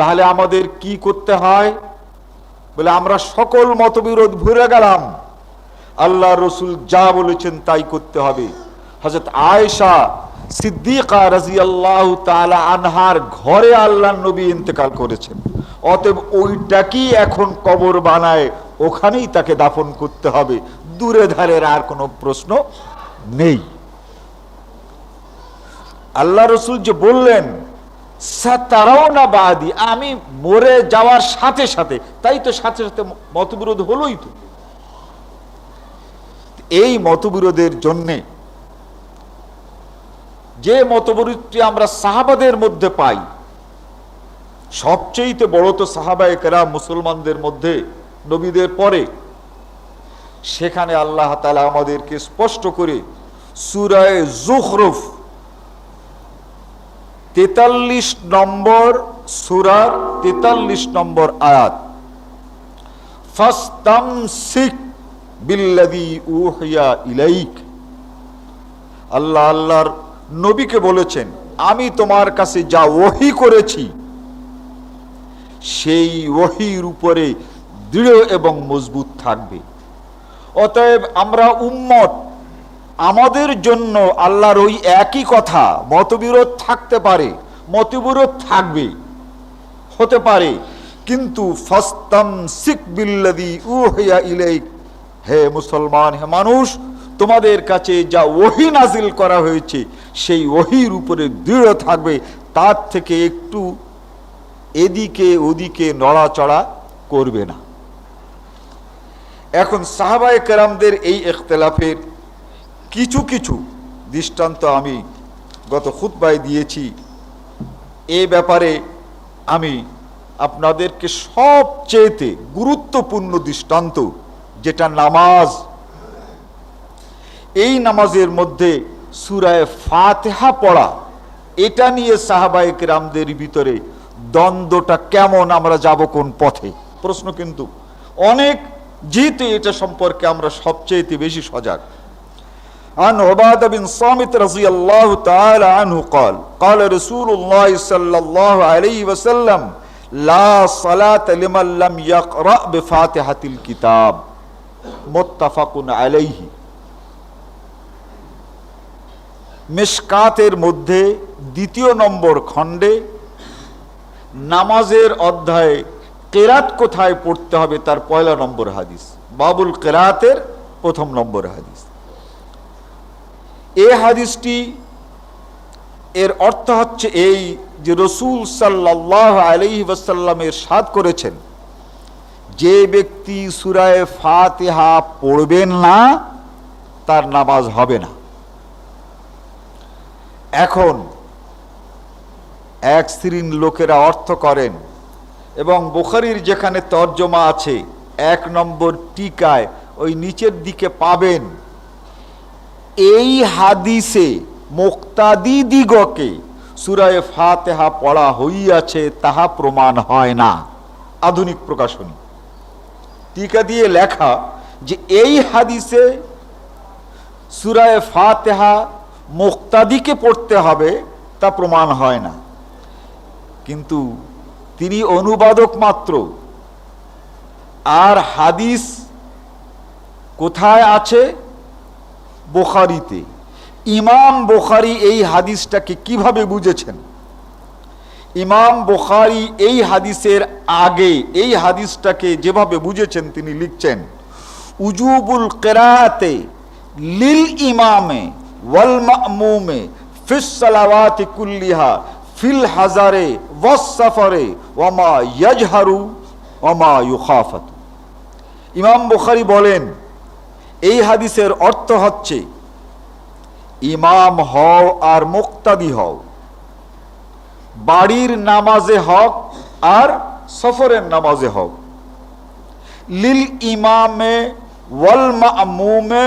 তাহলে আমাদের কি করতে হয়? বলে আমরা সকল মতবিরোধ ভুলে গেলাম, আল্লাহ রসুল যা বলেছেন তাই করতে হবে। হযরত আয়েশা সিদ্দিকা রাদিয়াল্লাহু তাআলা আনহার ঘরে আল্লাহর নবী ইন্তেকাল করেছেন, অতএব ওইটাকেই এখন কবর বানায় ওখানেই তাকে দাফন করতে হবে, দূরে ধারের আর কোনো প্রশ্ন নেই। আল্লাহ রসুল যে বললেন সাতারাউনা বাদি, আমি মরে যাওয়ার সাথে সাথে, তাই তো সাথে সাথে মতবিরোধ হলোই তো। এই মতবিরোধের জন্যে যে মতবিরোধটি আমরা সাহাবাদের মধ্যে পাই, সবচেয়ে বড় তো সাহাবায়ে কেরাম মুসলমানদের মধ্যে নবীদের পরে, সেখানে আল্লাহ তাআলা আমাদেরকে স্পষ্ট করে সূরা যুখরুফ 43 নম্বর সূরার 43 নম্বর আয়াত, ফাস্তামসিক বিল্লাযী উহিয়া ইলাইক, আল্লাহর নবীকে বলেছেন আমি তোমার কাছে যা ওহী করেছি সেই ওহীর উপরে দৃঢ় এবং মজবুত থাকবে। অতএব আমরা উম্মত, আমাদের জন্য আল্লাহর ওই একই কথা, মতবিরোধ থাকতে পারে, মতবিরোধ থাকবে, হতে পারে, কিন্তু ফাস্তামসিক বিল্লাযী উহিয়া ইলাইক, হে মুসলমান, হে মানুষ, তোমাদের কাছে যা ওহী নাজিল করা হয়েছে সেই ওহীর উপরে দৃঢ় থাকবে, তার থেকে একটু এদিকে ওদিকে নড়াচড়া করবে না। এখন সাহাবায়ে কেরামদের এই ইখতিলাফের কিছু কিছু দৃষ্টান্ত আমি গত খুতবায় দিয়েছি। এ ব্যাপারে আমি আপনাদেরকে সবচেয়ে গুরুত্বপূর্ণ দৃষ্টান্ত, যেটা নামাজ, এই নামাজের মধ্যে সূরা ফাতিহা পড়া, এটা নিয়ে সাহাবায়ে কেরামদের ভিতরে দ্বন্দ্বটা কেমন, আমরা যাব কোন পথে, প্রশ্ন কিন্তু অনেক, যেহেতু এটা সম্পর্কে আমরা সবচেয়ে বেশি সজাগ। عن عبادة بن صامت رضي الله تعالى عنه قال قال رسول الله صلى الله عليه وسلم لا صلاة لمن لم يقرأ بفاتحة الكتاب متفق عليه। মিশকাতের মধ্যে 2 নম্বর খণ্ডে নামাজের অধ্যায়ে কেরাত কোথায় পড়তে হবে তার 1 নম্বর হাদিস, বাবুল কেরাতের 1 নম্বর হাদিস। এই হাদিসটি এর অর্থ হচ্ছে এই যে রাসূল সাল্লাল্লাহু আলাইহি ওয়াসাল্লাম ইরশাদ করেছেন, যে ব্যক্তি সূরা ফাতিহা পড়বেন না তার নামাজ হবে না। এখন এক শ্রেণীর লোকেরা অর্থ করেন, এবং বুখারীর যেখানে তরজমা আছে 1 নম্বর টিকায় ওই নিচের দিকে পাবেন, এই হাদিসে মুক্তাদি দিগকে সূরা ফাতিহা পড়া হইয়াছে তাহা প্রমাণ হয় না। আধুনিক প্রকাশনী টিকা দিয়ে লেখা যে এই হাদিসে সূরা ফাতিহা মুক্তাদিকে পড়তে হবে তা প্রমাণ হয় না, কিন্তু তিনি অনুবাদক মাত্র। আর হাদিস কোথায় আছে? বুখারীতে। ইমাম বুখারী এই হাদিসটাকে কিভাবে বুঝেছেন? ইমাম বুখারী এই হাদিসের আগে এই হাদিসটাকে যেভাবে বুঝেছেন তিনি লিখছেন, উজুবুল কিরাআতে লিল ইমামে ওয়াল মা'মুমে ফিস সালাওয়াতি কুল্লিহা ফিল হাজারে ওয়াস সাফারে ওয়া মা ইয়াজহারু ওয়া মা ইউখাফাতু। ইমাম বুখারী বলেন এই হাদিসের অর্থ হচ্ছে ইমাম হও আর মুক্তাদি হও, বাড়ির নামাজে হক আর সফরের নামাজে হক। লিল ইমামে ওয়াল মা'মুমে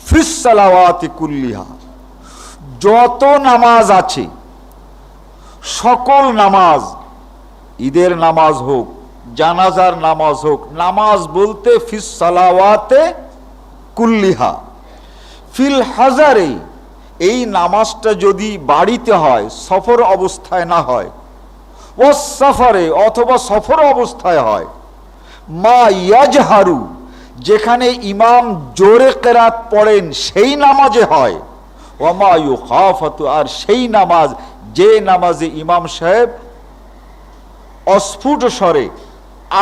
ফিস সালাওয়াতি কুল্লিহা, যত নামাজ আছে সকল নামাজ, ঈদের নামাজ হোক, জানাজার নামাজ হোক, নামাজ বলতে ফিস সালাওয়াতে কুল্লিহা, ফিল হাজারে, এই নামাজটা যদি বাড়িতে হয়, সফর অবস্থায় না হয়, ওয়াস সাফারে, অথবা সফর অবস্থায় হয়, মা ইয়াজহারু, যেখানে ইমাম জোরে কেরাত পড়েন সেই নামাজে হয়, ওয়া মা ইউখাফাতু, আর সেই নামাজ যে নামাজে ইমাম সাহেব অস্ফুট স্বরে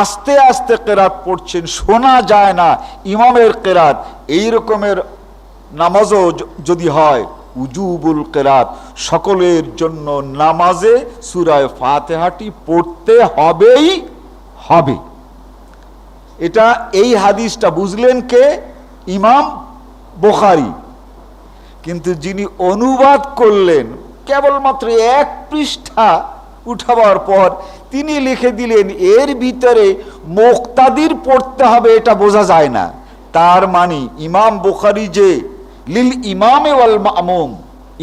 আস্তে আস্তে কেরাত পড়ছেন, শোনা যায় না ইমামের কেরাত, এই রকমের নামাজও যদি হয়, উজুবুল কেরাত, সকলের জন্য নামাজে সূরা ফাতিহাটি পড়তে হবেই হবে। এটা এই হাদিসটা বুঝলেন কে? ইমাম বুখারী। কিন্তু যিনি অনুবাদ করলেন কেবলমাত্র এক পৃষ্ঠা উঠাবার পর তিনি লিখে দিলেন এর ভিতরে মুক্তাদির পড়তে হবে, এটা বোঝা যায় না। তার মানে ইমাম বুখারী যে লিল ইমামে ওয়াল মামুম,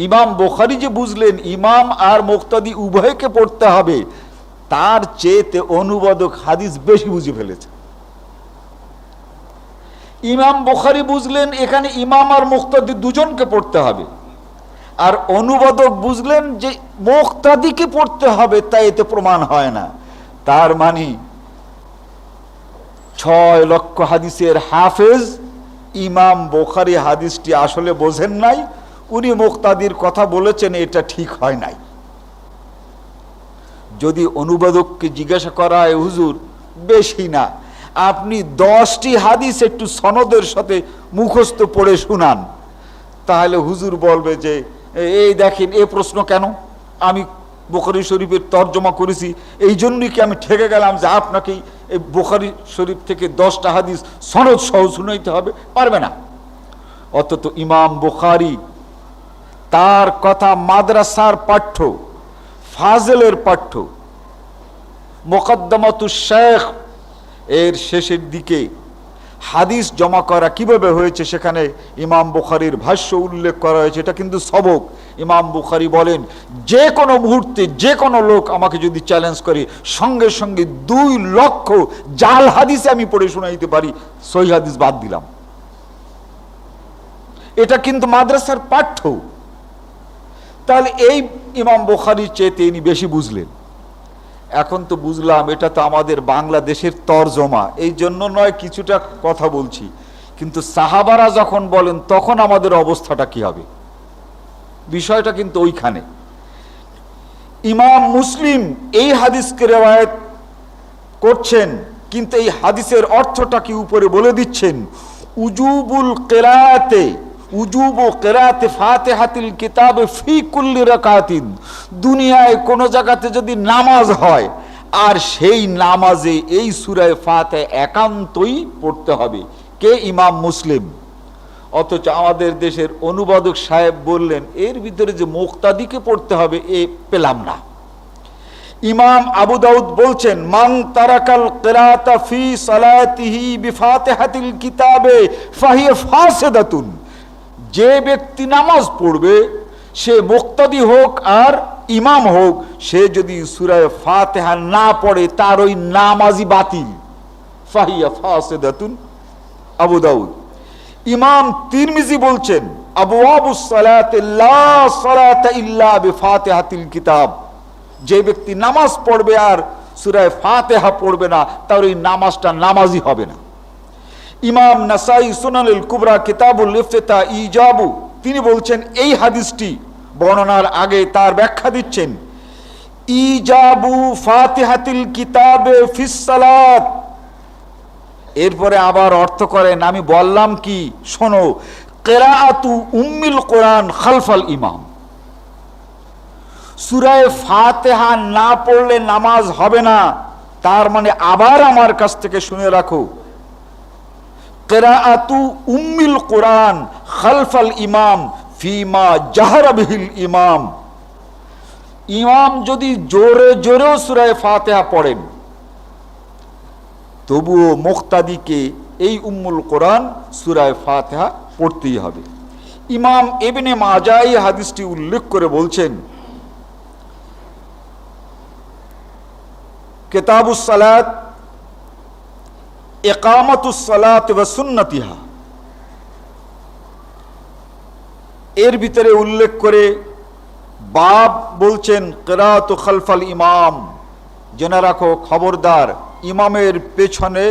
ইমাম বুখারী যে বুঝলেন ইমাম আর মুক্তাদি উভয়কে পড়তে হবে, তার চেয়েতে অনুবাদক হাদিস বেশি বুঝে ফেলেছে। ইমাম বুখারী বুঝলেন এখানে ইমাম আর মুক্তাদি দুজনকে পড়তে হবে, আর অনুবাদক বুঝলেন যে মুক্তাদিকে পড়তে হবে, তাই এতে প্রমাণ হয় না। তার মানে 6 লক্ষ হাদিসের হাফেজ ইমাম বুখারী হাদিসটি আসলে বোঝেন নাই, উনি মুক্তাদির কথা বলেছেন, এটা ঠিক হয় নাই। যদি অনুবাদককে জিজ্ঞাসা করা হয়, হুজুর বেশি না, আপনি 10টি হাদিস একটু সনদের সাথে মুখস্থ পড়ে শুনান, তাহলে হুজুর বলবে যে এই দেখেন এ প্রশ্ন কেন, আমি বুখারী শরীফের তর্জমা করেছি, এই জন্যই কি আমি ঠেকে গেলাম যে আপনাকে এই বুখারী শরীফ থেকে 10টা হাদিস সনদ সহ শুনাইতে হবে? পারবে না। অথচ ইমাম বুখারী তার কথা মাদ্রাসার পাঠ্য, ফাজেলের পাঠ্য, মুকদ্দমাতুশ শেখ এর শেষের দিকে হাদিস জমা করা কিভাবে হয়েছে সেখানে ইমাম বুখারীর ভাষ্য উল্লেখ করা হয়েছে। এটা কিন্তু সবক। ইমাম বুখারী বলেন যে কোনো মুহূর্তে যে কোনো লোক আমাকে যদি চ্যালেঞ্জ করে, সঙ্গে সঙ্গে 2 লক্ষ জাল হাদিসে আমি পড়ে শোনাইতে পারি, সহিহ হাদিস বাদ দিলাম। এটা কিন্তু মাদ্রাসার পাঠ্য। তাহলে এই ইমাম বুখারীর চেয়ে তিনি বেশি বুঝলেন। এখন তো বুঝলাম এটা তো আমাদের বাংলাদেশের তরজমা, এই জন্য নয় কিছুটা কথা বলছি, কিন্তু সাহাবারা যখন বলেন তখন আমাদের অবস্থাটা কি হবে, বিষয়টা কিন্তু ওইখানে। ইমাম মুসলিম এই হাদিসকে রিওয়ায়াত করছেন, কিন্তু এই হাদিসের অর্থটা কি উপরে বলে দিচ্ছেন। উজুবুল কিরাতে, উজুবু কিরাতে ফাতিহাতিল কিতাব ফি কুল্লি রাকাতিন, দুনিয়ায় কোন জায়গাতে যদি নামাজ হয় আর সেই নামাজে এই সূরা ফাতিহা একান্তই পড়তে হবে, কে? ইমাম মুসলিম। অথচ আমাদের দেশের অনুবাদক সাহেব বললেন এর ভিতরে যে মুক্তাদিকে পড়তে হবে এ পেলাম না। ইমাম আবু দাউদ বলছেন মান তারাকাল কিরাতা ফি সালাতিহি বিফাতিহাতিল কিতাবে ফাহিয়া ফাসিদাতুন, যে ব্যক্তি নামাজ পড়বে সে মুক্তাদি হোক আর ইমাম হোক, সে যদি সূরা ফাতিহা না পড়ে তার ওই নামাজই বাতিল। ফাহিয়া ফাসিদাতুন, আবু দাউদ। ইমাম তিরমিজি বলছেন আবওয়াবুস সালাতি লা সালাতা ইল্লা বিফাতিহাতিল কিতাব, যে ব্যক্তি নামাজ পড়বে আর সূরা ফাতিহা পড়বে না তার ওই নামাজটা নামাজই হবে না। ইমাম নাসাই সুনানুল কুবরা কিতাবুল ইফতিতা ইজাবু, তিনি বলছেন এই হাদিসটি বর্ণনার আগে তার ব্যাখ্যা দিচ্ছেন, ইজাবু ফাতিহাতিল কিতাবে ফিস সালাত, এরপরে আবার অর্থ করেন আমি বললাম কি শোনো, কিরাআতু উম্মিল কোরআন খালফাল ইমাম, সূরা ফাতিহা না পড়লে নামাজ হবে না, তার মানে আবার আমার কাছ থেকে শুনে রাখো, কিরাআতু উম্মিল কোরআন খালফাল ইমাম ফিমা জাহারা বিহিল ইমাম, ইমাম যদি জোরে জোরেও সূরা ফাতিহা পড়েন তবুও মুক্তাদিকে এই উম্মুল কোরআন সূরা ফাতিহা পড়তেই হবে। ইমাম ইবনে মাজাহ এই হাদিসটি উল্লেখ করে বলছেন কিতাবুস সালাত ইকামাতুস সালাত ওয়া সুন্নাতিহা, এর ভিতরে উল্লেখ করে বাব বলছেন কিরাআতু খালফাল ইমাম জেনে রাখো, খবরদার, ইমামের পেছনে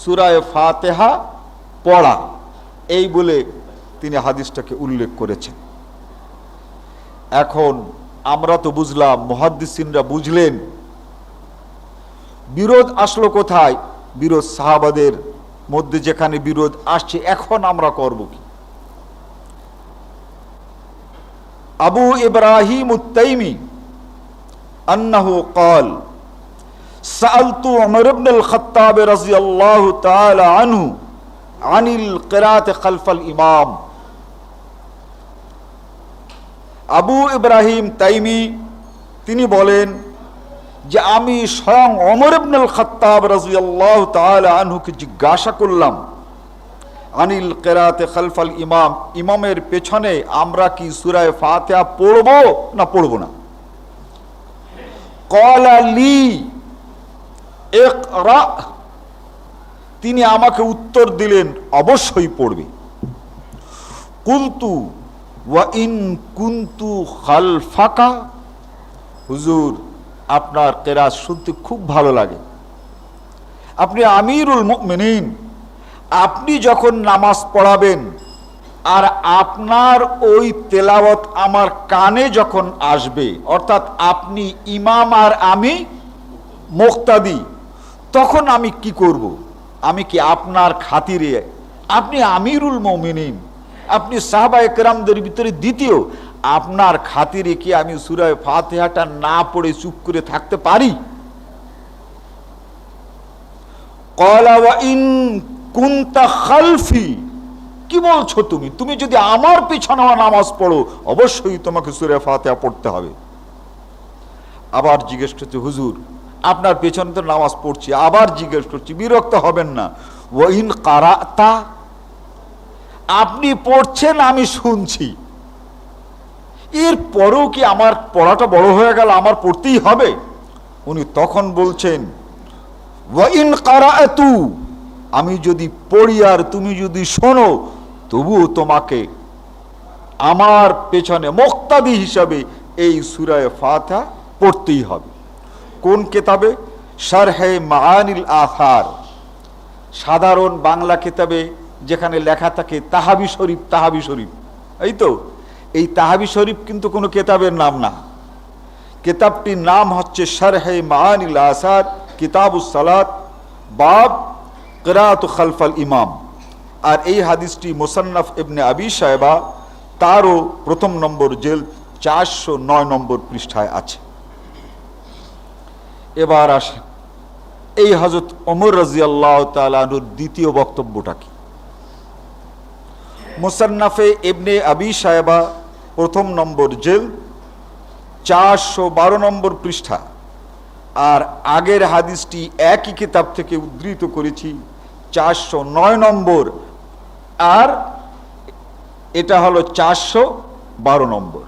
সূরা ফাতিহা পড়া, এই বলে তিনি হাদিসটাকে উল্লেখ করেছেন। এখন আমরা তো বুঝলাম, মুহাদ্দিসিনরা বুঝলেন, বিরোধ আসলো কোথায়? বিরোধ সাহাবাদের মধ্যে যেখানে বিরোধ আসছে, এখন আমরা করব কি? আবু ইব্রাহিম আত-তাইমি আন্নাহু قال سألت عمر بن الخطاب رضي الله تعالى عنه عن القراءة خلف الإمام। আবু ইব্রাহিম তাইমি তিনি বলেন যে আমি স্বয়ং ওমর ইবনুল খাত্তাব রাদিয়াল্লাহু তাআলা আনহুকে জিজ্ঞাসা করলাম, আনিল কিরাতে খালফাল ইমাম, ইমামের পেছনে আমরা কি সূরা ফাতিহা পড়ব না পড়ব না? ক্বালা লি ইকরা, তিনি আমাকে উত্তর দিলেন অবশ্যই পড়বে। কুলতু ওয়া ইন কুনতু খালফাকা, হুজুর আপনার কিরাত শুনতে খুব ভালো লাগে, আপনি আমিরুল মুমিনিন, আপনি যখন নামাজ পড়াবেন আর আপনার ওই তেলাওয়াত আমার কানে যখন আসবে, অর্থাৎ আপনি ইমাম আর আমি মুক্তাদি, তখন আমি কি করব? আমি কি আপনার খাতিরে, আপনি আমিরুল মুমিনিন, আপনি সাহাবায়ে কেরামদের ভিতরে দ্বিতীয়, আপনার খাতিরে কি আমি সূরা ফাতিহাটা না পড়ে চুপ করে থাকতে পারি? ক্বালা ওয়া ইন কুনতা খালফি, কি বলছো তুমি? তুমি যদি আমার পিছনে নামাজ পড়ো, অবশ্যই তোমাকে সূরা ফাতিহা পড়তে হবে। আবার জিজ্ঞেস করছে, হুজুর আপনার পেছনে তো নামাজ পড়ছি, আবার জিজ্ঞেস করছি, বিরক্ত হবেন না? ওয়া ইন কারাতা, আপনি পড়ছেন আমি শুনছি, এর পরেও কি আমার পড়াটা বড় হয়ে গেল, আমার পড়তেই হবে? উনি তখন বলছেন, ওয়া ইন কারাতু, আমি যদি পড়ি আর তুমি যদি শোনো, তবুও তোমাকে আমার পেছনে মুক্তাদি হিসাবে এই সূরা ফাতিহা পড়তেই হবে। কোন কিতাবে? শারহে মাআনিল আসার, সাধারণ বাংলা কিতাবে যেখানে লেখা থাকে তাহাবি শরীফ, তাহাবি শরীফ, এই তো, এই তাহাবি শরীফ কিন্তু কোনো কিতাবের নাম না, কিতাবটির নাম হচ্ছে শারহে মাআনিল আসার, কিতাবুস সালাত, বাব কিরাআত খালফাল ইমাম। আর এই হাদিসটি মুসান্নাফ ইবনে আবি শায়বা, তারও প্রথম নম্বর জেল 409 নম্বর পৃষ্ঠায় আছে। এবার আসে এই হযরত ওমর রাদিয়াল্লাহু তাআলা আনহুর দ্বিতীয় বক্তব্যটা কি? মুসান্নাফে ইবনে আবি শায়বা প্রথম নম্বর জেল 412 নম্বর পৃষ্ঠা, আর আগের হাদিসটি একই কিতাব থেকে উদ্ধৃত করেছি 409 নম্বর, আর এটা হলো 412 নম্বর।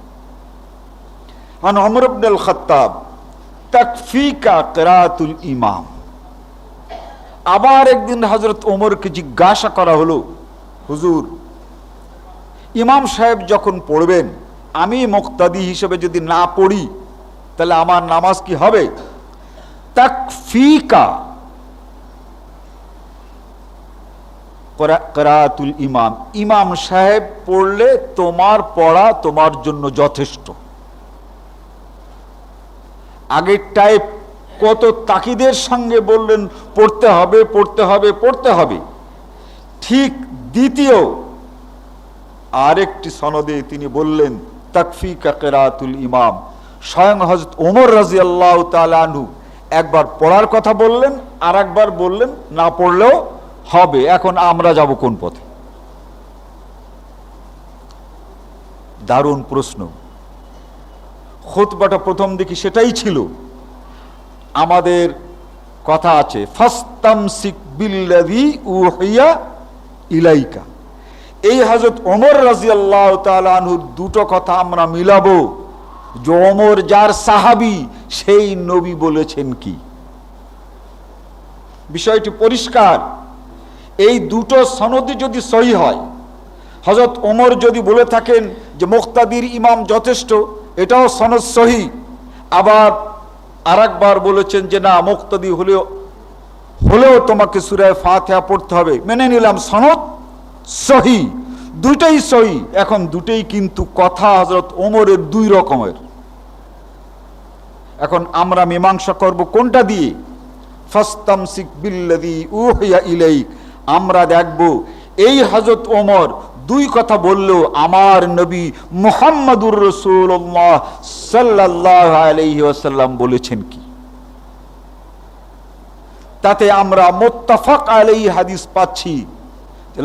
আন ওমর ইবনুল খাত্তাব তাকফিকা কিরাতুল ইমাম, আবার একদিন হযরত ওমরকে জিজ্ঞাসা করা হলো, হুজুর ইমাম সাহেব যখন পড়বেন, আমি মুক্তাদি হিসেবে যদি না পড়ি, তাহলে আমার নামাজ কি হবে? তাকফিকা কিরাতুল ইমাম, ইমাম সাহেব পড়লে তোমার পড়া তোমার জন্য যথেষ্ট। আগেরটায় কত তাকিদের সঙ্গে বললেন পড়তে হবে, পড়তে হবে, পড়তে হবে। ঠিক দ্বিতীয় আরেকটি সনদে তিনি বললেন তাকফিকা কিরাতুল ইমাম। স্বয়ং হযরত ওমর রাদিয়াল্লাহু তাআলা আনহু একবার পড়ার কথা বললেন, আর একবার বললেন না পড়লেও হবে। এখন আমরা যাব কোন পথে? দারুণ প্রশ্ন। খুতবাটা প্রথম দিকে সেটাই ছিল। আমাদের কথা আছে ফাস্তামসিক বিল্লাযী উহিয়া ইলাইকা। এই হযরত ওমর রাদিয়াল্লাহু তাআলা আনহুর দুটো কথা আমরা মিলাবো, যে ওমর যার সাহাবী, সেই নবী বলেছেন কি। বিষয়টি পরিষ্কার। এই দুটো সনদই যদি সহি হয়, হযরত ওমর যদি বলে থাকেন যে মুক্তাদির ইমাম যথেষ্ট, এটাও সনদ সহি। আবার আর একবার বলেছেন যে না, মুক্তাদি হলেও তোমাকে সূরা ফাতিহা পড়তে হবে। মেনে নিলাম, সনদ সহি, দুইটাই সহি। এখন দুটেই কিন্তু কথা হযরত ওমরের দুই রকমের। এখন আমরা মীমাংসা করব কোনটা দিয়ে? ফাস্তামসিক বিল্লাযী উহিয়া ইলাইক। আমরা দেখব এই হযরত ওমর দুই কথা বললেও আমার নবী মুহাম্মদুর রাসূলুল্লাহ সাল্লাল্লাহু আলাইহি ওয়াসাল্লাম বলেছেন কি। তাতে আমরা মুত্তাফাক আলাইহি হাদিস পাচ্ছি,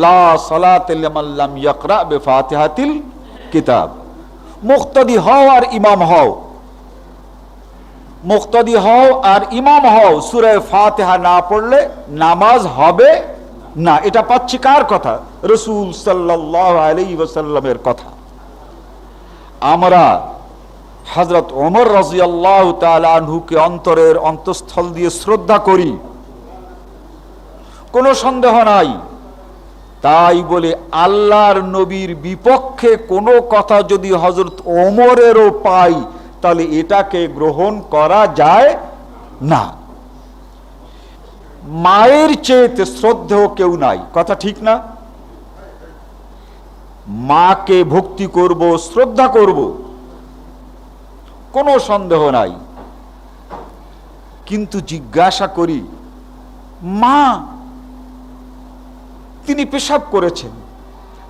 লা সালাতা লিমান লাম ইয়াকরা বিফাতিহাতিল কিতাব। মুক্তাদি হও আর ইমাম হও, মুক্তাদি হও আর ইমাম হও, সূরা ফাতিহা না পড়লে নামাজ হবে না। এটা পাচ্ছি কার কথা? রাসূল সাল্লাল্লাহু আলাইহি ওয়াসাল্লামের কথা। আমরা হযরত ওমর রাদিয়াল্লাহু তাআলা আনহুকে অন্তরের অন্তঃস্থল দিয়ে শ্রদ্ধা করি, কোনো সন্দেহ নাই। তাই বলে আল্লাহর নবীর বিপক্ষে কোনো কথা যদি হযরত ওমরেরও পাই, তাহলে এটাকে গ্রহণ করা যায় না। মায়ের চেয়ে শ্রদ্ধেয় কেউ নাই, কথা ঠিক না? মাকে ভক্তি করব, শ্রদ্ধা করব, কোনো সন্দেহ নাই। কিন্তু জিজ্ঞাসা করি, মা তিনি পেশাব করেছেন,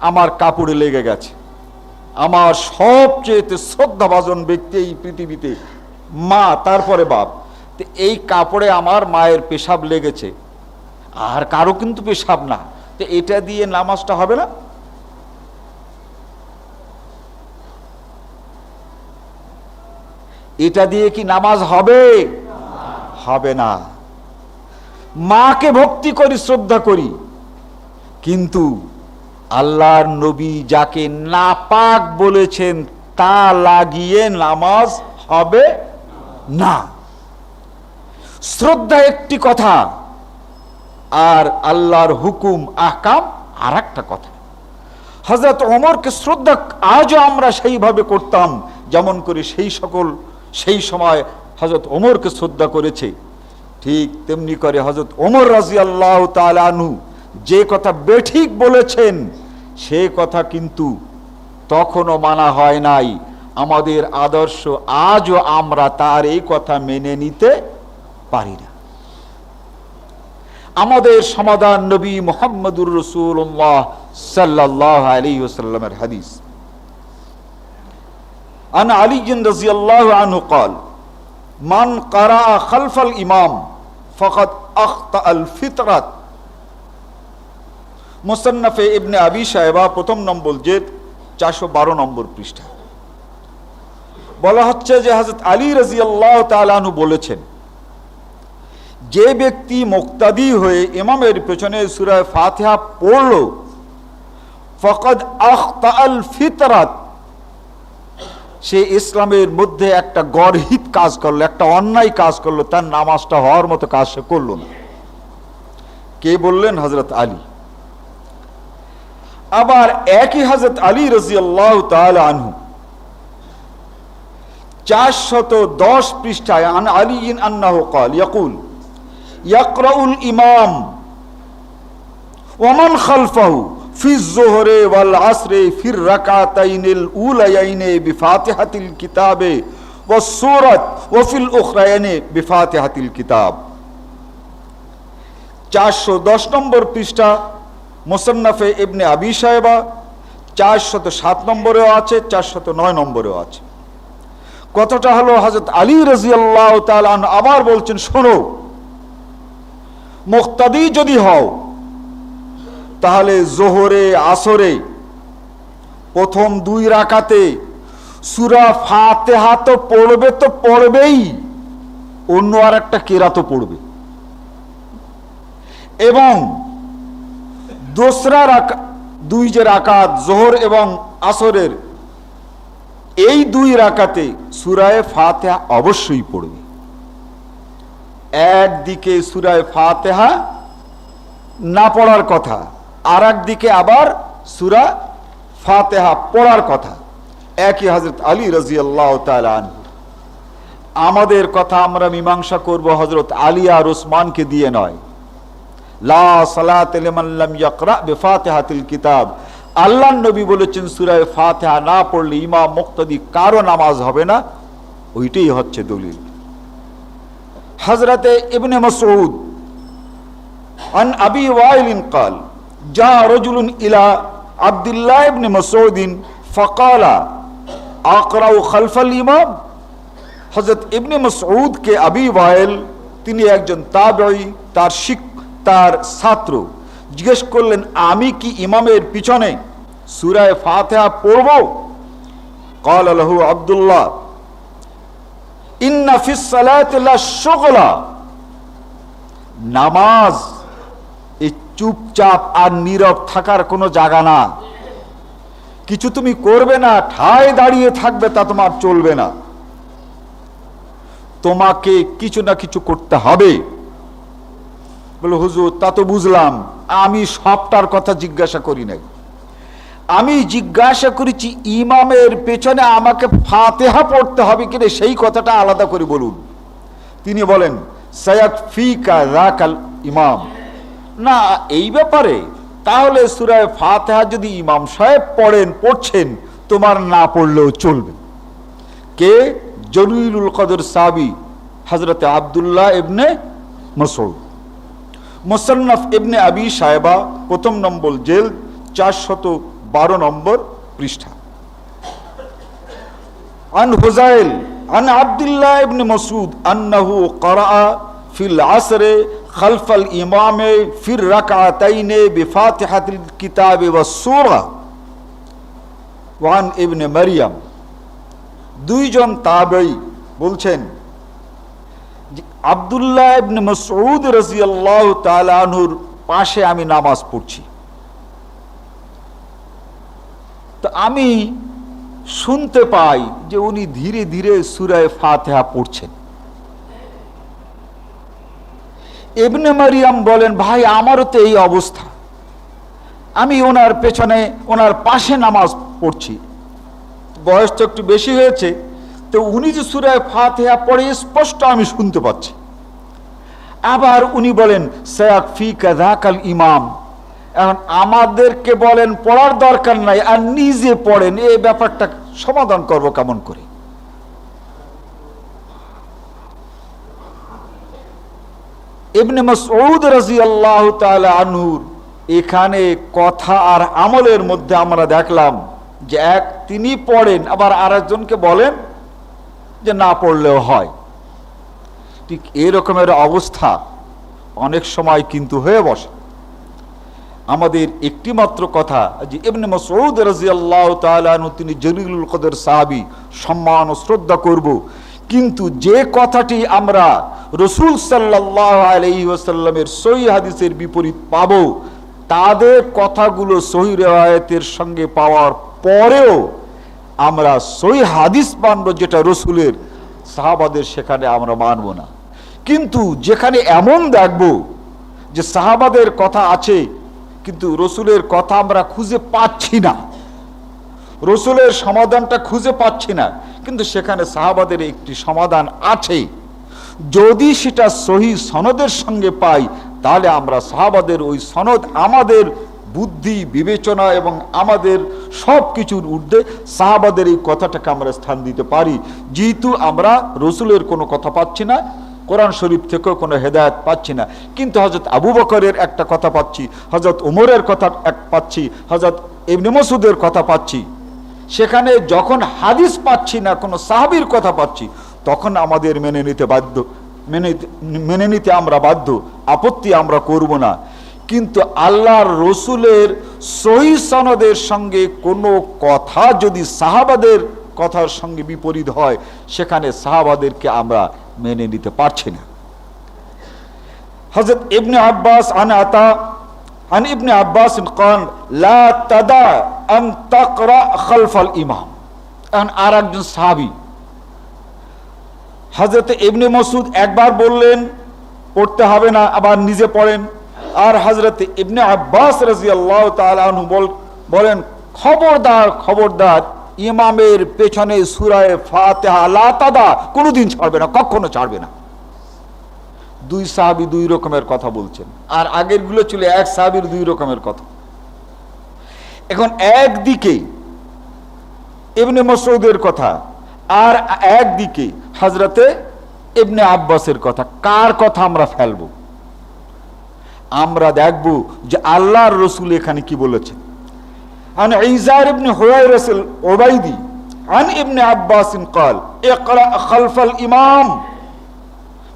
আমার কাপড়ে লেগে গেছে, আমার সবচেয়ে শ্রদ্ধাভাজন ব্যক্তি এই পৃথিবীতে মা, তারপরে বাপ, তো এই কাপড়ে আমার মায়ের পেশাব লেগেছে, আর কারো কিন্তু পেশাব না, তো এটা দিয়ে নামাজটা হবে না? এটা দিয়ে কি নামাজ হবে? হবে না। মাকে ভক্তি করি, শ্রদ্ধা করি, কিন্তু আল্লাহর নবী যাকে নাপাক বলেছেন তা লাগিয়ে নামাজ হবে না। শ্রদ্ধা একটি কথা, আর আল্লাহর হুকুম আহকাম আর একটা কথা। হযরত ওমরকে শ্রদ্ধা আজও আমরা সেইভাবে করতাম যেমন করে সেই সময় হযরত ওমরকে শ্রদ্ধা করেছে, ঠিক তেমনি করে হযরত ওমর রাদিয়াল্লাহু তাআলা আনহু যে কথা বেঠিক বলেছেন সে কথা কিন্তু তখনও মানা হয় নাই। আমাদের আদর্শ আজও আমরা তার এই কথা মেনে নিতে পারি না। আমাদের সমাধান নবী মুহাম্মদুর রাসূলুল্লাহ সাল্লাল্লাহু আলাইহি ওয়াসাল্লামের হাদিস। আন আলী রাদিয়াল্লাহু আনহু قال মান قرأ خلف الامام فقد اخطأ الفطرة। মুসান্নাফে ইবনে আবি শায়বা প্রথম নম্বর জেদ 412 নম্বর পৃষ্ঠা বলা হচ্ছে যে হযরত আলী রাদিয়াল্লাহু তাআলা আনহু বলেছেন, যে ব্যক্তি মুক্তাদি হয়ে ইমামের পেছনে সূরা ফাতিহা পড়ল, ফাকাদ আখতাআল ফিতরাত, সে ইসলামের মধ্যে একটা গর্হিত কাজ করলো, একটা অন্যায় কাজ করলো, তার নামাজটা হওয়ার মতো কাজ সে করলো না। কে বললেন? হযরত আলী। আবার একই হযরত আলী রাদিয়াল্লাহু তাআলা আনহু 410 পৃষ্ঠায় আন আলী আন্নাহু قال يقول يقرأ الإمام ومن خلفه في الظهر والعصر في الركعتين الأوليين بفاتحة الكتاب والسورة وفي الأخرين بفاتحة الكتاب। 410 নম্বর পৃষ্ঠা মুসান্নাফে ইবনে আবি শায়বা 407 নম্বরেও আছে, 409 নম্বরেও আছে। কথাটা হলো হযরত আলী রাদিয়াল্লাহু তাআলা আবার বলছেন, শোনো, মুক্তাদি যদি হও তাহলে জোহরে আসরে প্রথম 2 রাকাতে সূরা ফাতিহা তো পড়বেই, অন্য আর একটা কিরাতও পড়বে, এবং দোসরা দুই যে রাকাত জোহর এবং আসরের এই 2 রাকাতে সূরা ফাতিহা অবশ্যই পড়বে। একদিকে সূরা ফাতিহা না পড়ার কথা, আর একদিকে আবার সূরা ফাতিহা পড়ার কথা, একই হযরত আলী রাদিয়াল্লাহু তাআলা আনহু। আমাদের কথা আমরা মীমাংসা করব হযরত আলী আর উসমানকে দিয়ে নয়। লা সালাত লিমান লাম ইয়াকরা বিফাতিহাতিল কিতাব, আল্লাহর নবী বলেছেন সূরা ফাতিহা না পড়লে ইমাম মুক্তাদি কারো নামাজ হবে না। ওইটাই হচ্ছে দলিল। হযরতে ইবনে মাসউদ আন আবি ওয়াইল قال جاء رجل الى عبد الله بن مسعود فقال اقرأ خلف الامام। হযরত ইবনে মাসউদ কে আবি ওয়াইল, তিনি একজন তাবেঈ, তার ছাত্র, জিজ্ঞেস করলেন আমি কি ইমামের পিছনে সূরা ফাতিহা পড়ব? قال له عبد الله ان في الصلاه لشغلا, নামাজ এই চুপচাপ আর নীরব থাকার কোনো জায়গা না। কিছু তুমি করবে না, ঠায় দাঁড়িয়ে থাকবে, তা তোমার চলবে না। তোমাকে কিছু না কিছু করতে হবে। বলে হুজুর তা তো বুঝলাম, আমি সবটার কথা জিজ্ঞাসা করি নাই। আমি জিজ্ঞাসা করেছি ইমামের পেছনে আমাকে ফাতিহা পড়তে হবে কিনা, সেই কথাটা আলাদা করে বলুন। তিনি বলেন সায়াকফিকা যাকাল ইমাম, না এই ব্যাপারে তাহলে সূরা ফাতিহা যদি ইমাম সাহেব পড়ছেন তোমার না পড়লেও চলবে। কে? জলিলুল কদর সাহাবী হযরত আব্দুল্লাহ ইবনে মাসউদ। মুসান্নাফ ইবনে আবি শায়বা প্রথম নম্বর জেলদ 412 নম্বর পৃষ্ঠা। আন হুযাইল আন আব্দুল্লাহ ইবনে মাসউদ আন্নাহু ক্বারাআ ফিল আসরে খালফাল ইমামে ফির রাকআতাইনে বিফাতিহাতিল কিতাবি ওয়াস সূরা। ওয়ান ইবনে মারইয়াম, দুইজন তাবেঈ বলছেন আব্দুল্লাহ ইবনে মাসউদ রাদিয়াল্লাহু তাআলা আনহুর পাশে আমি নামাজ পড়ছি, তো আমি শুনতে পাই যে উনি ধীরে ধীরে সূরা ফাতিহা পড়ছেন। ইবনে মারইয়াম বলেন ভাই আমারও তো এই অবস্থা, আমি ওনার পেছনে ওনার পাশে নামাজ পড়ছি, বয়স তো একটু বেশি হয়েছে, তো উনি যে সূরা ফাতিহা পড়ে স্পষ্ট আমি শুনতে পাচ্ছি। আবার উনি বলেন সায়াকফিকা যাকাল ইমাম, এখন আমাদেরকে বলেন পড়ার দরকার নাই আর নিজে পড়েন, এই ব্যাপারটা সমাধান করব কেমন করে? ইবনে মাসউদ রাদিয়াল্লাহু তাআলা আনহুর এখানে কথা আর আমলের মধ্যে আমরা দেখলাম যে এক তিনি পড়েন, আবার আরেকজনকে বলেন যে না পড়লেও হয়। ঠিক এরকমের অবস্থা অনেক সময় কিন্তু হয়ে বসে। আমাদের একটি মাত্র কথা যে ইবনে মাসউদ রাদিয়াল্লাহু তাআলা আনহু তিনি জলিলুল কদর সাহাবী, সম্মান ও শ্রদ্ধা করব, কিন্তু যে কথাটি আমরা রাসূল সাল্লাল্লাহু আলাইহি ওয়াসাল্লামের সহিহ হাদিসের বিপরীত পাবো, তাদের কথাগুলো সহিহ রিওয়ায়াতের সঙ্গে পাওয়ার পরেও আমরা সহিহ হাদিস মানব যেটা রাসূলের, সাহাবাদের সেখানে আমরা মানব না। কিন্তু যেখানে এমন দেখব যে সাহাবাদের কথা আছে কিন্তু রাসূলের কথা আমরা খুঁজে পাচ্ছি না, রাসূলের সমাধানটা খুঁজে পাচ্ছি না, কিন্তু সেখানে সাহাবাদের একটি সমাধান আছে, যদি সেটা সহিহ সনদের সঙ্গে পাই তাহলে আমরা সাহাবাদের ওই সনদ আমাদের বুদ্ধি বিবেচনা এবং আমাদের সব কিছুর ঊর্ধ্বে সাহাবাদের এই কথাটাকে আমরা স্থান দিতে পারি। যেহেতু আমরা রাসূলের কোনো কথা পাচ্ছি না, কোরআন শরীফ থেকেও কোনো হেদায়েত পাচ্ছি না, কিন্তু হযরত আবু বকরের একটা কথা পাচ্ছি, হযরত ওমরের কথা পাচ্ছি, হযরত ইবনে মাসউদের কথা পাচ্ছি। সেখানে যখন হাদিস পাচ্ছি না, কোনো সাহাবীর কথা পাচ্ছি, তখন আমাদের মেনে নিতে আমরা বাধ্য, আপত্তি আমরা করব না। কিন্তু আল্লাহর রাসূলের সহিহ সনদের সঙ্গে কোনো কথা যদি সাহাবাদের কথার সঙ্গে বিপরীত হয়, সেখানে সাহাবাদেরকে আমরা মেনে নিতে পারছি না। হযরত ইবনে আব্বাস আন ইবনে আব্বাস قال لا تدع ان تقرا خلف الامام। এখন আরেকজন সাহাবী হযরত ইবনে মাসউদ একবার বললেন পড়তে হবে না, আবার নিজে পড়েন, আর হযরত ইবনে আব্বাস রাদিয়াল্লাহু তাআলা আনহু বলেন খবরদার খবরদার ইমামের পেছনে সূরা ফাতিহা লা তাদা, কোনোদিন ছাড়বে না, কখনো ছাড়বে না। দুই সাহাবী দুই রকমের কথা বলছেন, আর আগের গুলো ছিল এক সাহাবীর দুই রকমের কথা। এখন একদিকে ইবনে মাসউদের কথা, আর একদিকে হযরতে ইবনে আব্বাসের কথা। কার কথা আমরা ফেলবো? আমরা দেখব যে আল্লাহর রাসূল এখানে কি বলেছেন। আন ইজার ইবনে হুরাইরাস আল-উবাইদি আন ইবনে আব্বাস قال اقرأ خلف الامام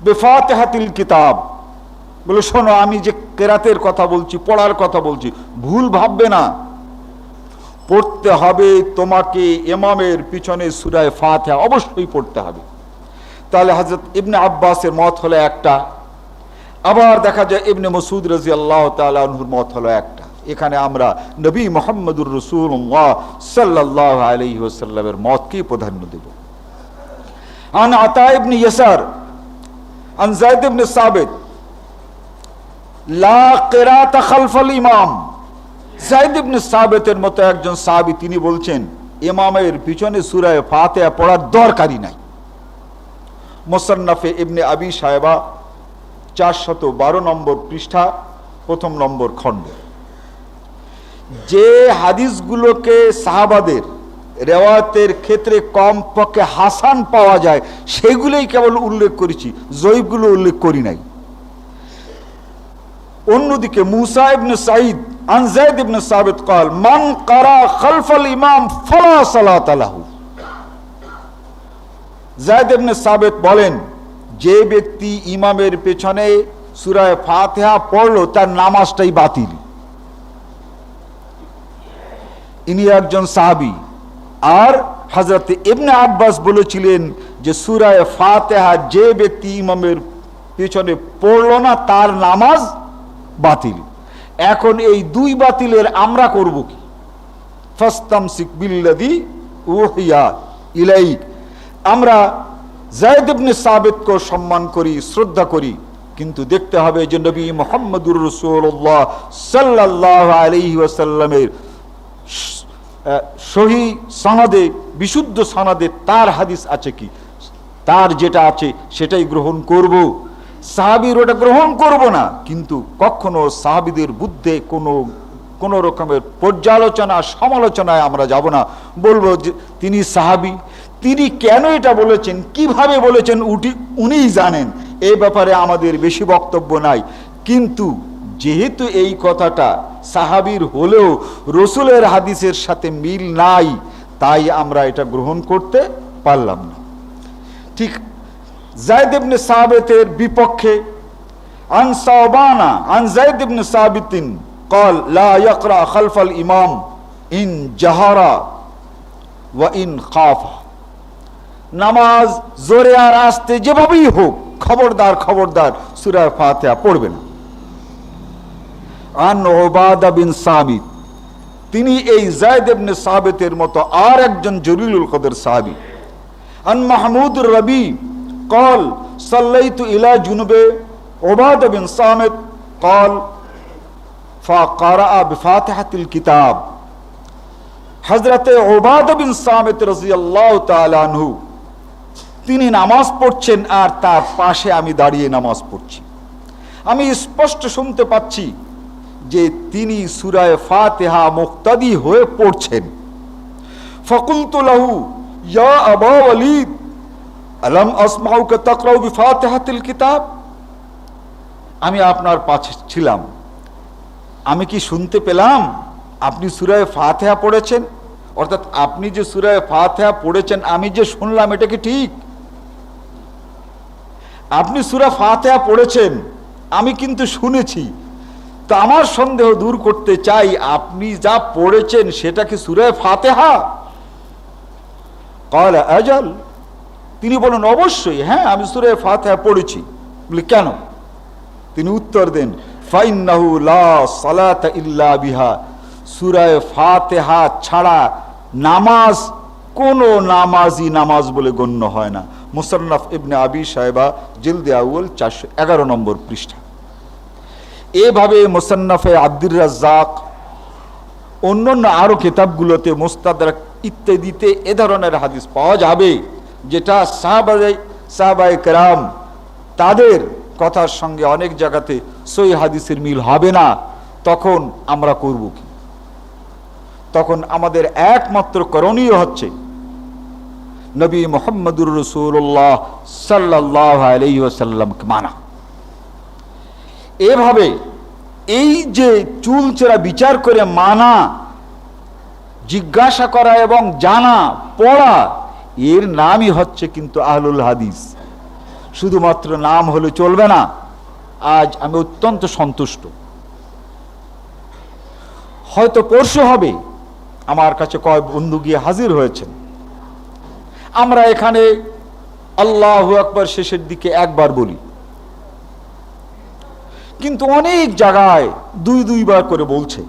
বিফাতিহাতিল কিতাব। বলে শোনো, আমি যে কেরাতের কথা বলছি, পড়ার কথা বলছি, ভুল ভাববে না। পড়তে হবে তোমাকে ইমামের পিছনে সূরা ফাতিহা অবশ্যই পড়তে হবে। তাহলে হযরত ইবনে আব্বাসের মত হলো একটা, আবার দেখা যায় ইবনে মাসউদ রাদিয়াল্লাহু তাআলা আনহুর মত হলো একটা। এখানে আমরা নবী মুহাম্মদুর রাসূলুল্লাহ সাল্লাল্লাহু আলাইহি ওয়াসাল্লামের মতকে প্রাধান্য দেব। আন আতা ইবনে ইয়াসার আন যায়েদ ইবনে সাবিত লা কিরাতা খালফাল ইমাম। যায়েদ ইবনে সাবিতের মতো একজন সাহাবী, তিনি বলছেন ইমামের পিছনে সূরা ফাতিহা পড়ার দরকারই নাই। মুসান্নাফে ইবনে আবি শায়বা 412 নম্বর পৃষ্ঠা, প্রথম নম্বর খণ্ড। যে হাদিসগুলোকে সাহাবাদের রেওয়ায়াতের ক্ষেত্রে কমপক্ষে হাসান পাওয়া যায় সেগুলোই কেবল উল্লেখ করেছি, জয়ীফগুলো উল্লেখ করি নাই। অন্যদিকে মুসা ইবনে সাঈদ আন যায়েদ ইবনে সাবিত قال মান ক্বারা খালফাল ইমাম ফালা সালাত লাহু। যায়েদ ইবনে সাবিত বলেন, যে ব্যক্তি ইমামের পেছনে সূরা ফাতিহা পড়লো তার নামাজটাই বাতিল। ইনি একজন সাহাবী। আর হযরত ইবনে আব্বাস বলেছিলেন যে সূরা ফাতিহা যে ব্যক্তি ইমামের পেছনে পড়লো না তার নামাজ বাতিল। এখন এই দুই বাতিলের আমরা করব কি? ফাস্তামসিক বিল্লাযী উহিয়া ইলাইক। আমরা যায়েদ ইবনে সাবিতকে সম্মান করি, শ্রদ্ধা করি, কিন্তু দেখতে হবে যে নবী মুহাম্মদুর রাসূলুল্লাহ সাল্লাল্লাহু আলাইহি ওয়াসাল্লামের সহি সনদে, বিশুদ্ধ সনদে তার হাদিস আছে কি। তার যেটা আছে সেটাই গ্রহণ করব, সাহাবীর ওটা গ্রহণ করব না। কিন্তু কখনো সাহাবীদের বুদ্ধে কোনো রকমের পর্যালোচনা সমালোচনায় আমরা যাব না। বলবো যে তিনি সাহাবী, তিনি কেন এটা বলেছেন, কিভাবে বলেছেন উনিই জানেন, এই ব্যাপারে আমাদের বেশি বক্তব্য নাই। কিন্তু যেহেতু এই কথাটা সাহাবীর হলেও রসুলের হাদিসের সাথে মিল নাই, তাই আমরা এটা গ্রহণ করতে পারলাম না। ঠিক যায়েদ ইবনে সাবিতের বিপক্ষে আন সাওবানা আন যায়েদ ইবনে সাবিতিন قال لا يقرأ خلف الإمام إن جهر وإن خاف। নামাজ জোরে আর আস্তে যেভাবেই হোক, খবরদার খবরদার সূরা ফাতিহা পড়বেন। আন উবাদা বিন সামিত, তিনি এই যায়েদ ইবনে সাবিতের মতো আর একজন জলিলুল কদর সাহাবী। আন মাহমুদুর রবি قال صليت إلى جنب عبادة بن صامت قال فقرأ بفاتحة الكتاب। হযরতে উবাদা বিন সামিত রাদিয়াল্লাহু তাআলা আনহু, তিনি নামাজ পড়ছেন আর তার পাশে আমি দাঁড়িয়ে নামাজ পড়ছি। আমি স্পষ্ট শুনতে পাচ্ছি যে তিনি সূরা ফাতিহা মুক্তাদি হয়ে পড়ছেন। ফাকুলতু লাহু ইয়া আবা ওয়ালিদ আলাম আসমাউকা তাকরাউ বিফাতিহাতিল কিতাব। আমি আপনার পাশে ছিলাম, আমি কি শুনতে পেলাম আপনি সূরা ফাতিহা পড়েছেন? অর্থাৎ আপনি যে সূরা ফাতিহা পড়েছেন আমি যে শুনলাম, এটা কি ঠিক? আপনি সূরা ফাতিহা পড়েছেন, আমি কিন্তু শুনেছি। তো আমার সন্দেহ দূর করতে চাই, আপনি যা পড়েছেন সেটা কি সূরা ফাতিহা? ক্বালা আজাল। তিনি বলেন অবশ্যই, হ্যাঁ আমি সূরা ফাতিহা পড়েছি। বলি কেন? তিনি উত্তর দেন ফাইন্নাহু লা সালাতা ইল্লা বিহা। সূরা ফাতিহা ছাড়া নামাজ কোনো নামাজি নামাজ বলে গণ্য হয় না। মুসান্নাফ ইবনে আবি শায়বা জিলদে আউয়াল 411 নম্বর পৃষ্ঠা। এভাবে মুসান্নাফে আব্দুর রাজ্জাক, অন্যান্য আরো কিতাবগুলোতে মুস্তাদরাক ইত্যাদিতে এ ধরনের হাদিস পাওয়া যাবে যেটা সাহাবায়ে কেরাম তাদের কথার সঙ্গে অনেক জায়গাতে সহি হাদিসের মিল হবে না, তখন আমরা করব কি? তখন আমাদের একমাত্র করণীয় হচ্ছে নবী মুহাম্মদুর রাসূলুল্লাহ সাল্লাল্লাহু আলাইহি ওয়াসাল্লামকে মানা। এভাবে এই যে চুলচেরা বিচার করে মানা, জিজ্ঞাসা করা এবং জানা পড়া, এর নামই হচ্ছে কিন্তু আহলুল হাদিস। শুধুমাত্র নাম হলে চলবে না। আজ আমি অত্যন্ত সন্তুষ্ট, হয়তো পরশু হবে, আমার কাছে কয়েক বন্ধু গিয়ে হাজির হয়েছেন। আমরা এখানে আল্লাহু আকবার শেষের দিকে একবার বলি, কিন্তু অনেক জায়গায় দুইবার করে বলছে।